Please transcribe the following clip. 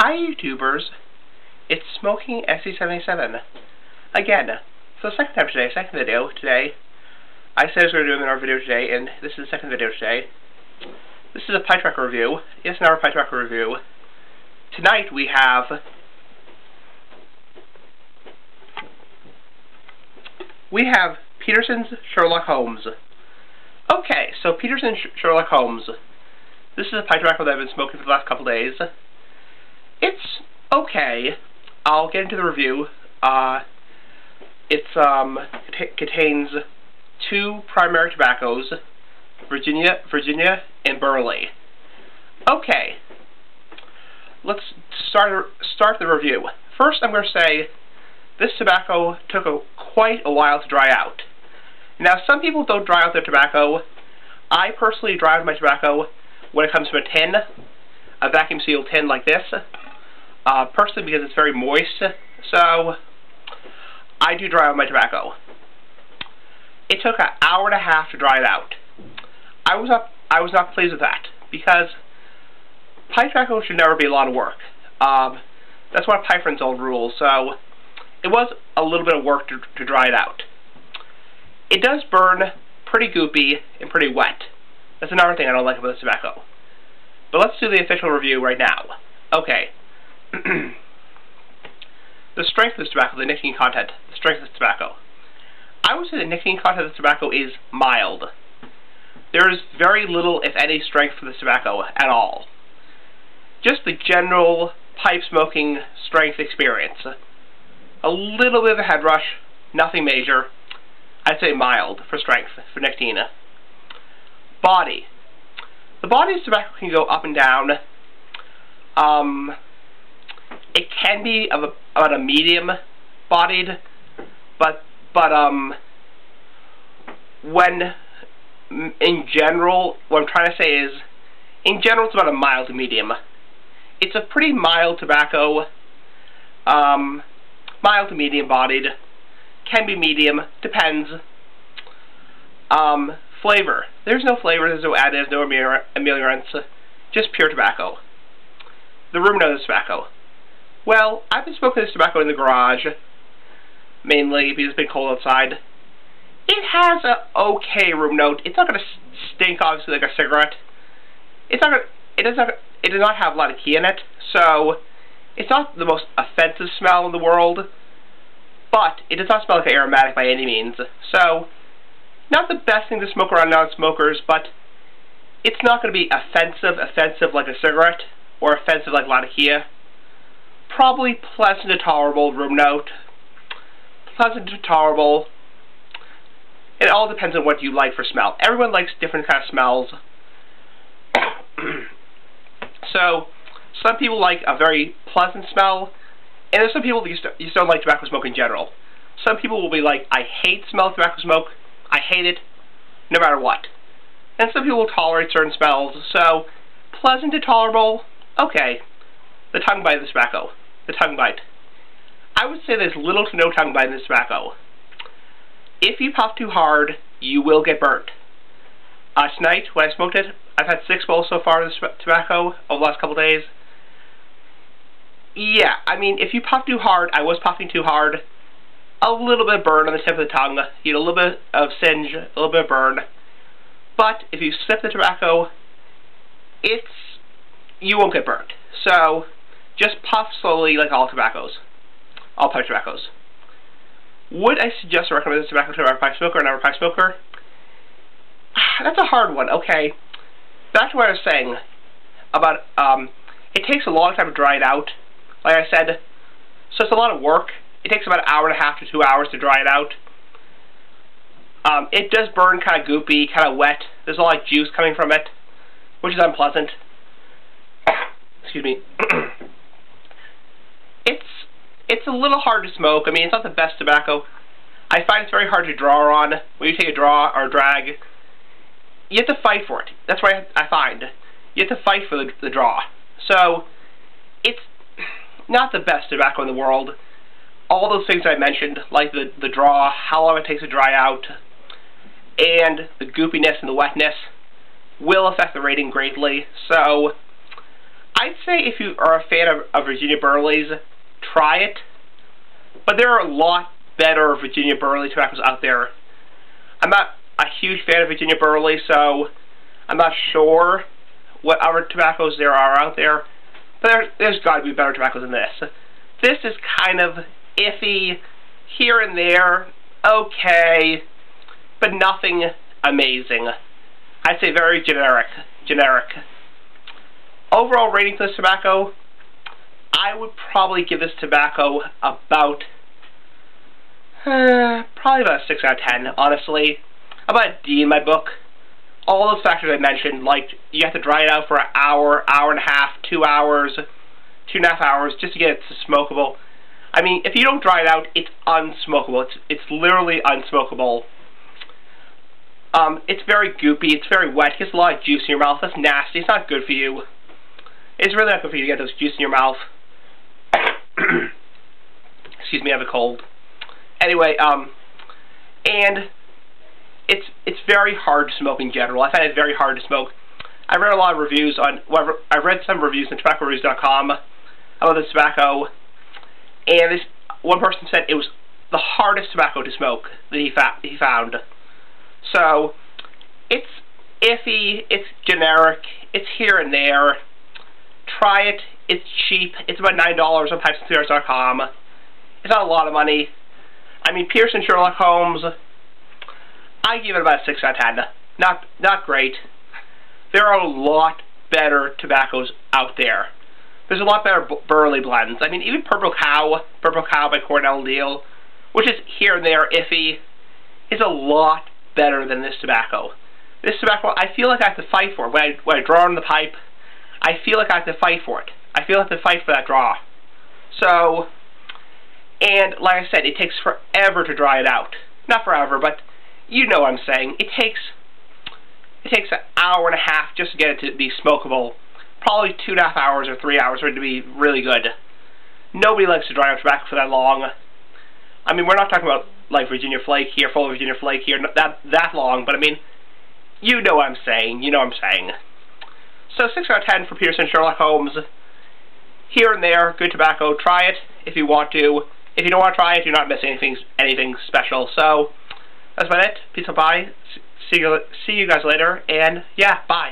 Hi YouTubers, it's Smoking SC77. Again, for the second time today, second video today. I said I was going to do another video today, and this is the second video today. This is a Pie Tracker review. Yes, another Pie Tracker review. Tonight we have Peterson's Sherlock Holmes. Okay, so Peterson's Sherlock Holmes. This is a Pie Tracker that I've been smoking for the last couple days. It's okay. I'll get into the review. It contains two primary tobaccos, Virginia, and Burley. Okay. Let's start the review. First, I'm going to say this tobacco took quite a while to dry out. Now, some people don't dry out their tobacco. I personally dry out my tobacco when it comes from a tin, a vacuum sealed tin like this. Personally, because it's very moist, so I do dry out my tobacco. It took an hour and a half to dry it out. I was not pleased with that, because pipe tobacco should never be a lot of work. That's one of pipe friend's old rules, so it was a little bit of work to dry it out. It does burn pretty goopy and pretty wet. That's another thing I don't like about this tobacco. But let's do the official review right now. Okay. The strength of this tobacco, the nicotine content, the strength of this tobacco. I would say the nicotine content of this tobacco is mild. There is very little, if any, strength for this tobacco at all. Just the general pipe smoking strength experience. A little bit of a head rush, nothing major. I'd say mild for strength, for nicotine. Body. The body of this tobacco can go up and down. It can be about a medium-bodied, but when, in general, what I'm trying to say is, in general, it's about a mild to medium. It's a pretty mild tobacco, mild to medium-bodied, can be medium, depends. Flavor. There's no flavor, there's no additives, no ameliorants, just pure tobacco. The room note of tobacco. Well, I've been smoking this tobacco in the garage, mainly because it's been cold outside. It has an okay room note. It's not going to stink, obviously, like a cigarette. It does not have a lot of key in it, so it's not the most offensive smell in the world, but it does not smell like an aromatic by any means. So, not the best thing to smoke around non-smokers, but it's not going to be offensive like a cigarette, or offensive like Latakia. Probably pleasant to tolerable room note. Pleasant to tolerable. It all depends on what you like for smell. Everyone likes different kind of smells. So, some people like a very pleasant smell, and there's some people that just don't like tobacco smoke in general. Some people will be like, I hate the smell of tobacco smoke. I hate it, no matter what. And some people will tolerate certain smells, so pleasant to tolerable, okay. The tongue bite of the tobacco. The tongue bite. I would say there's little to no tongue bite in this tobacco. If you puff too hard, you will get burnt. Tonight, when I smoked it, I've had 6 bowls so far of this tobacco over the last couple days. Yeah, I mean, if you puff too hard, I was puffing too hard. A little bit of burn on the tip of the tongue. You know, a little bit of singe, a little bit of burn. But if you sip the tobacco, you won't get burnt. So, just puff slowly like all tobaccos. All pipe tobaccos. Would I suggest or recommend this tobacco to a pipe smoker or never pipe smoker? That's a hard one. Okay. Back to what I was saying about, it takes a long time to dry it out, like I said. So it's a lot of work. It takes about an hour and a half to 2 hours to dry it out. It does burn kind of goopy, kind of wet. There's a lot of juice coming from it, which is unpleasant. Excuse me. It's a little hard to smoke. I mean, it's not the best tobacco. I find it's very hard to draw on. When you take a draw or a drag, you have to fight for it. That's what I find. You have to fight for the draw. So, it's not the best tobacco in the world. All those things I mentioned, like the draw, how long it takes to dry out, and the goopiness and the wetness, will affect the rating greatly. So, I'd say if you are a fan of Virginia Burley's, try it. But there are a lot better Virginia Burley tobaccos out there. I'm not a huge fan of Virginia Burley, so I'm not sure what other tobaccos there are out there. But there's got to be better tobaccos than this. This is kind of iffy, here and there, okay, but nothing amazing. I'd say very generic. Overall rating for this tobacco, I would probably give this tobacco about probably about a 6 out of 10, honestly. About a D in my book. All those factors I mentioned, like you have to dry it out for an hour, hour and a half, 2 hours, 2.5 hours, just to get it smokable. I mean, if you don't dry it out, it's unsmokable. It's literally unsmokable. It's very goopy, it's very wet, it gets a lot of juice in your mouth. That's nasty, it's not good for you. It's really not good for you to get those juice in your mouth. Excuse me, I have a cold. Anyway, and it's very hard to smoke in general. I find it very hard to smoke. I read a lot of reviews on, well, I read some reviews on tobaccoreviews.com about this tobacco, and this one person said it was the hardest tobacco to smoke that he found. So, it's iffy, it's generic, it's here and there. Try it, it's cheap, it's about $9 on pipesandcigars.com. It's not a lot of money. I mean, Peterson, Sherlock Holmes, I give it about a 6 out of 10. Not great. There are a lot better tobaccos out there. There's a lot better Burley blends. I mean, even Purple Cow by Cornell Deal, which is here and there iffy, is a lot better than this tobacco. This tobacco, I feel like I have to fight for it. When I draw on the pipe, I feel like I have to fight for it. I feel like I have to fight for that draw. So, and like I said, it takes forever to dry it out. Not forever, but you know what I'm saying. It takes an hour and a half just to get it to be smokable. Probably 2.5 hours or 3 hours for it to be really good. Nobody likes to dry out tobacco for that long. I mean, we're not talking about like Virginia Flake here, full Virginia Flake here, not that long, but I mean, you know what I'm saying. You know what I'm saying. So 6 out of 10 for Peterson Sherlock Holmes. Here and there, good tobacco. Try it if you want to. If you don't want to try it, you're not missing anything special. So that's about it. Peace out, bye. See you guys later, and yeah, bye.